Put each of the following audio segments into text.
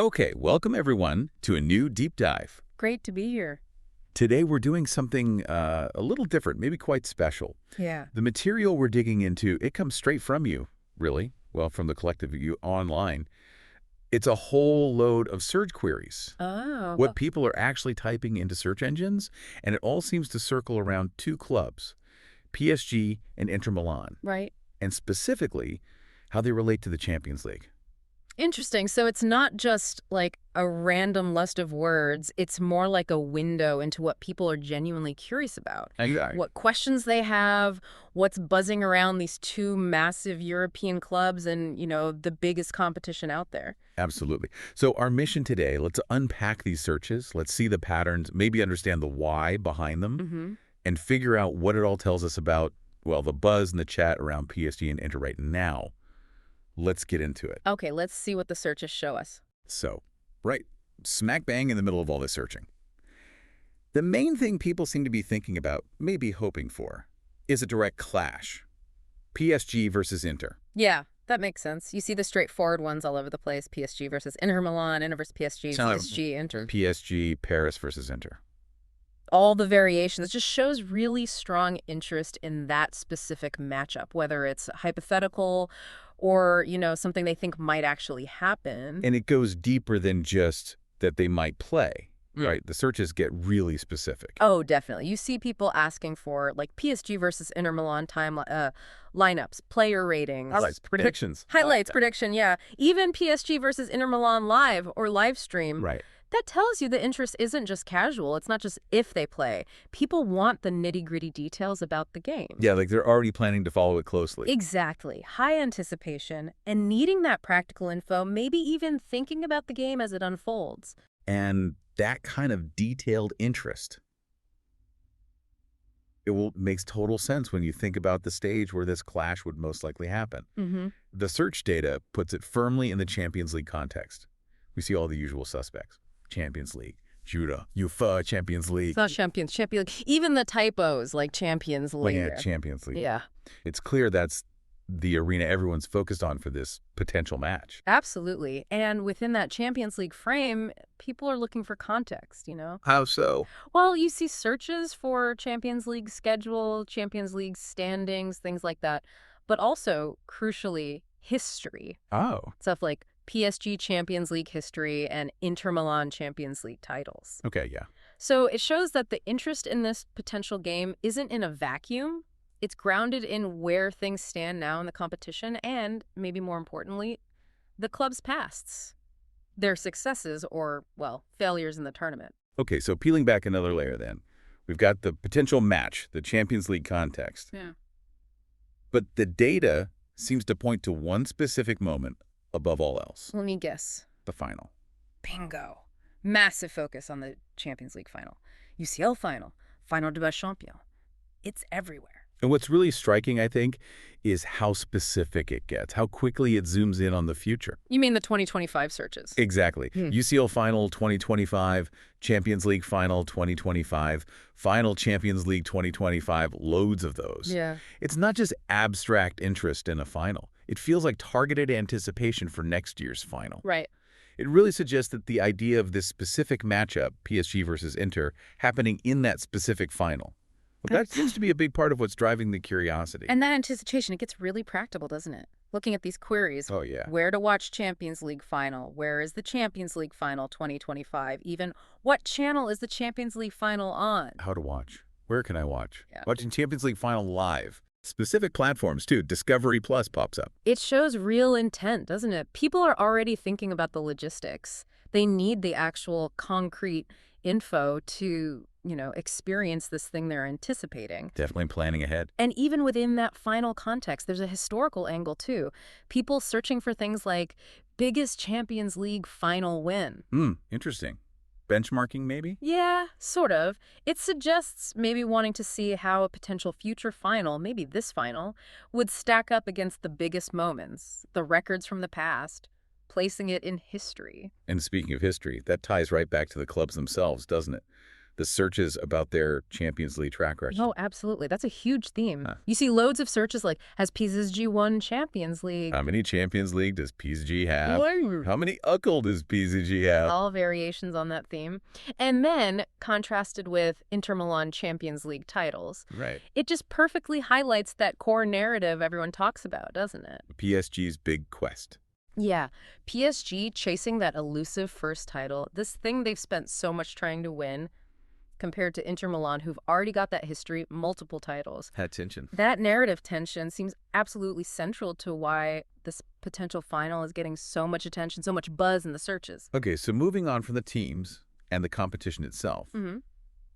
Okay, welcome everyone to a new deep dive. Great to be here. Today we're doing something a little different, maybe quite special. Yeah. The material we're digging into, it comes straight from you, really. Well, from the collective of you online. It's a whole load of search queries. Oh. What people are actually typing into search engines, and it all seems to circle around two clubs, PSG and Inter Milan, Right. and specifically how they relate to the Champions League. Interesting. So it's not just like a random list of words. It's more like a window into what people are genuinely curious about. Exactly. What questions they have, what's buzzing around these two massive European clubs and, the biggest competition out there. Absolutely. So our mission today, let's unpack these searches. Let's see the patterns, maybe understand the why behind them, and figure out what it all tells us about, well, the buzz and the chat around PSG and Inter right now. Let's get into it. Okay, let's see what the searches show us. So, right, smack bang in the middle of all this searching. The main thing people seem to be thinking about, maybe hoping for, is a direct clash. PSG versus Inter. Yeah, that makes sense. You see the straightforward ones all over the place. PSG versus Inter Milan, Inter versus PSG, PSG, Inter. PSG, Paris versus Inter. All the variations. It just shows really strong interest in that specific matchup, whether it's hypothetical or, something they think might actually happen. And it goes deeper than just that they might play, right? The searches get really specific. Oh, definitely. You see people asking for like PSG versus Inter Milan lineups, player ratings. Highlights, predictions. Highlights, prediction, yeah. Even PSG versus Inter Milan live or live stream. Right. That tells you the interest isn't just casual. It's not just if they play. People want the nitty-gritty details about the game. Yeah, like they're already planning to follow it closely. Exactly. High anticipation and needing that practical info, maybe even thinking about the game as it unfolds. And that kind of detailed interest, makes total sense when you think about the stage where this clash would most likely happen. The search data puts it firmly in the Champions League context. We see all the usual suspects. Champions League, Judah, UEFA, Champions League. It's not Champions League. Even the typos like Champions League. Yeah, Champions League. Yeah. It's clear that's the arena everyone's focused on for this potential match. Absolutely. And within that Champions League frame, people are looking for context, How so? Well, you see searches for Champions League schedule, Champions League standings, things like that. But also, crucially, history. Oh. Stuff like PSG Champions League history and Inter Milan Champions League titles. Okay, yeah. So it shows that the interest in this potential game isn't in a vacuum. It's grounded in where things stand now in the competition and, maybe more importantly, the club's pasts, their successes or, well, failures in the tournament. Okay, so peeling back another layer then. We've got the potential match, the Champions League context. Yeah. But the data seems to point to one specific moment above all else. Let me guess. The final. Bingo. Massive focus on the Champions League final. UCL final. Final de Best Champion. It's everywhere. And what's really striking, I think, is how specific it gets, how quickly it zooms in on the future. You mean the 2025 searches? Exactly. UCL final 2025, Champions League final 2025, final Champions League 2025, loads of those. Yeah. It's not just abstract interest in a final. It feels like targeted anticipation for next year's final. Right. It really suggests that the idea of this specific matchup, PSG versus Inter, happening in that specific final. Well, that seems to be a big part of what's driving the curiosity. And that anticipation, it gets really practical, doesn't it? Looking at these queries. Oh, yeah. Where to watch Champions League final? Where is the Champions League final 2025? Even what channel is the Champions League final on? How to watch. Where can I watch? Yeah. Watching Champions League final live. Specific platforms, too. Discovery Plus pops up. It shows real intent, doesn't it? People are already thinking about the logistics. They need the actual concrete info to, experience this thing they're anticipating. Definitely planning ahead. And even within that final context, there's a historical angle, too. People searching for things like biggest Champions League final win. Interesting. Benchmarking, maybe? Yeah, sort of. It suggests maybe wanting to see how a potential future final, maybe this final, would stack up against the biggest moments, the records from the past, placing it in history. And speaking of history, that ties right back to the clubs themselves, doesn't it? the searches about their Champions League track record. Oh, absolutely. That's a huge theme. Huh. You see loads of searches like, has PSG won Champions League? How many Champions League does PSG have? Woo! How many UCL does PSG have? All variations on that theme. And then, contrasted with Inter Milan Champions League titles, Right. it just perfectly highlights that core narrative everyone talks about, doesn't it? PSG's big quest. Yeah, PSG chasing that elusive first title, this thing they've spent so much trying to win, compared to Inter Milan, who've already got that history, multiple titles. Had tension. That narrative tension seems absolutely central to why this potential final is getting so much attention, so much buzz in the searches. Okay, so moving on from the teams and the competition itself, Mm-hmm.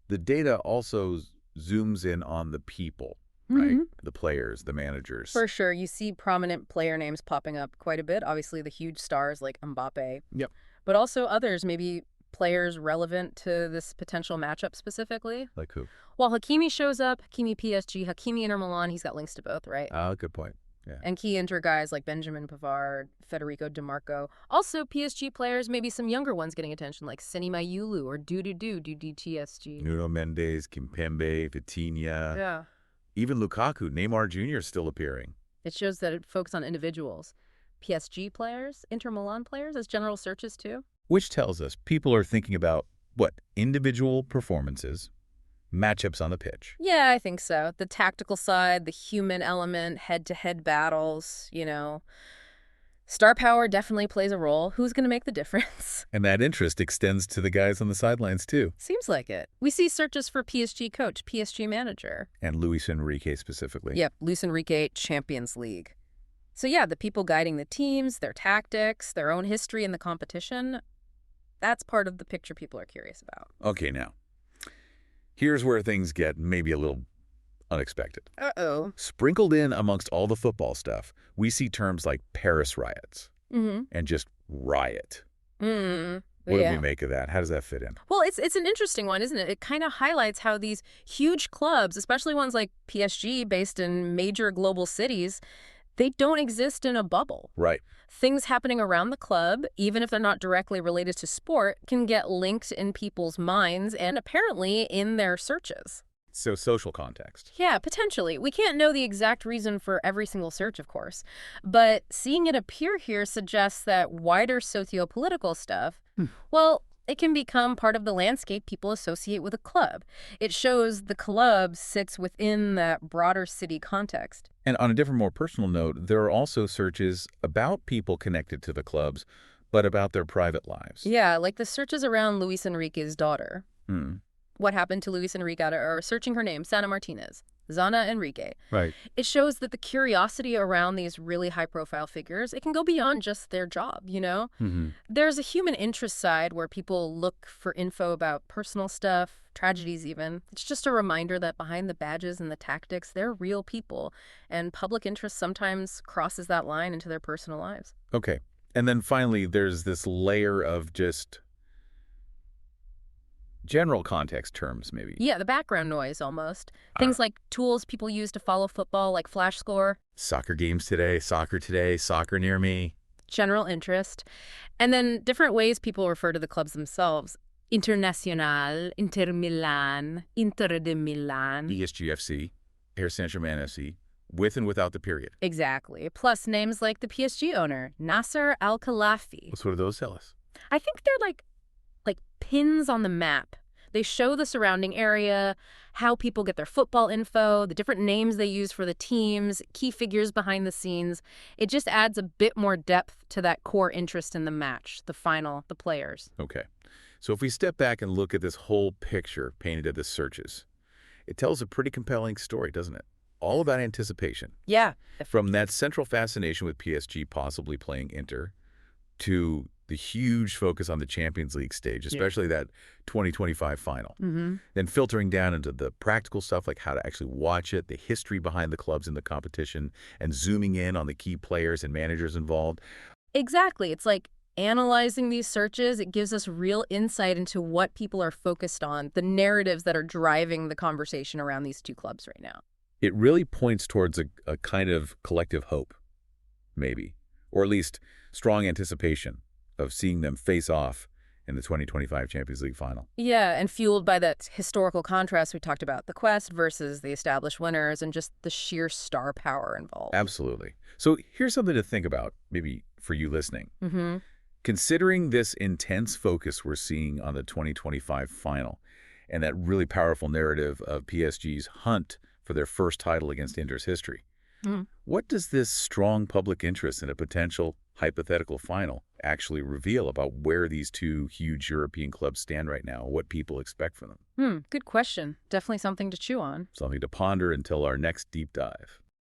the data also zooms in on the people, right? Mm-hmm. The players, the managers. For sure, you see prominent player names popping up quite a bit. Obviously, the huge stars like Mbappe. Yep. But also others, maybe players relevant to this potential matchup specifically. Like who? Well, Hakimi shows up, Hakimi PSG, Hakimi Inter Milan, he's got links to both, right? Good point. Yeah. And key Inter guys like Benjamin Pavard, Federico DiMarco. Also PSG players, maybe some younger ones getting attention like Seni Mayulu or Dudu TSG. Nuno Mendes, Kimpembe, Vitinha. Yeah. Even Lukaku, Neymar Jr. is still appearing. It shows that it focuses on individuals. PSG players, Inter Milan players as general searches too. Which tells us people are thinking about, what, individual performances, matchups on the pitch. Yeah, I think so. The tactical side, the human element, head-to-head battles, Star power definitely plays a role. Who's going to make the difference? And that interest extends to the guys on the sidelines, too. Seems like it. We see searches for PSG coach, PSG manager. And Luis Enrique specifically. Yep, Luis Enrique, Champions League. So yeah, the people guiding the teams, their tactics, their own history in the competition, that's part of the picture people are curious about. Okay, now, here's where things get maybe a little unexpected. Uh-oh. Sprinkled in amongst all the football stuff, we see terms like Paris riots Mm-hmm. and just riot. Mm. What Yeah. do we make of that? How does that fit in? Well, it's an interesting one, isn't it? It kind of highlights how these huge clubs, especially ones like PSG based in major global cities, they don't exist in a bubble. Right. Things happening around the club, even if they're not directly related to sport, can get linked in people's minds and apparently in their searches. So social context. Yeah, potentially. We can't know the exact reason for every single search, of course. But seeing it appear here suggests that wider socio-political stuff, well, it can become part of the landscape people associate with a club. It shows the club sits within that broader city context. And on a different, more personal note, there are also searches about people connected to the clubs, but about their private lives. Yeah, like the searches around Luis Enrique's daughter. Hmm. What happened to Luis Enrique, or searching her name, Sana Martinez, Zana Enrique. Right. It shows that the curiosity around these really high-profile figures, it can go beyond just their job, Mm-hmm. There's a human interest side where people look for info about personal stuff, tragedies even. It's just a reminder that behind the badges and the tactics, they're real people, and public interest sometimes crosses that line into their personal lives. Okay. And then finally, there's this layer of just general context terms, maybe. Yeah, the background noise almost. Things like tools people use to follow football, like Flash Score. Soccer games today, soccer near me. General interest. And then different ways people refer to the clubs themselves. Internacional, Inter Milan, Inter de Milan. ESGFC, Paris Saint-Germain FC, with and without the period. Exactly. Plus names like the PSG owner, Nasser Al-Khelaifi. What do those tell us? I think they're like pins on the map. They show the surrounding area, how people get their football info, the different names they use for the teams, key figures behind the scenes. It just adds a bit more depth to that core interest in the match, the final, the players. Okay. So if we step back and look at this whole picture painted at the searches, it tells a pretty compelling story, doesn't it? All about anticipation. Yeah. From that central fascination with PSG possibly playing Inter to the huge focus on the Champions League stage, especially that 2025 final. Mm-hmm. Then filtering down into the practical stuff like how to actually watch it, the history behind the clubs in the competition, and zooming in on the key players and managers involved. Exactly. It's like analyzing these searches, it gives us real insight into what people are focused on, the narratives that are driving the conversation around these two clubs right now. It really points towards a kind of collective hope, maybe, or at least strong anticipation of seeing them face off in the 2025 Champions League final. Yeah, and fueled by that historical contrast we talked about, the Quest versus the established winners and just the sheer star power involved. Absolutely. So here's something to think about, maybe for you listening. Mm-hmm. Considering this intense focus we're seeing on the 2025 final and that really powerful narrative of PSG's hunt for their first title against Inter's history, what does this strong public interest in a potential hypothetical final actually reveal about where these two huge European clubs stand right now, what people expect from them? Good question. Definitely something to chew on. Something to ponder until our next deep dive.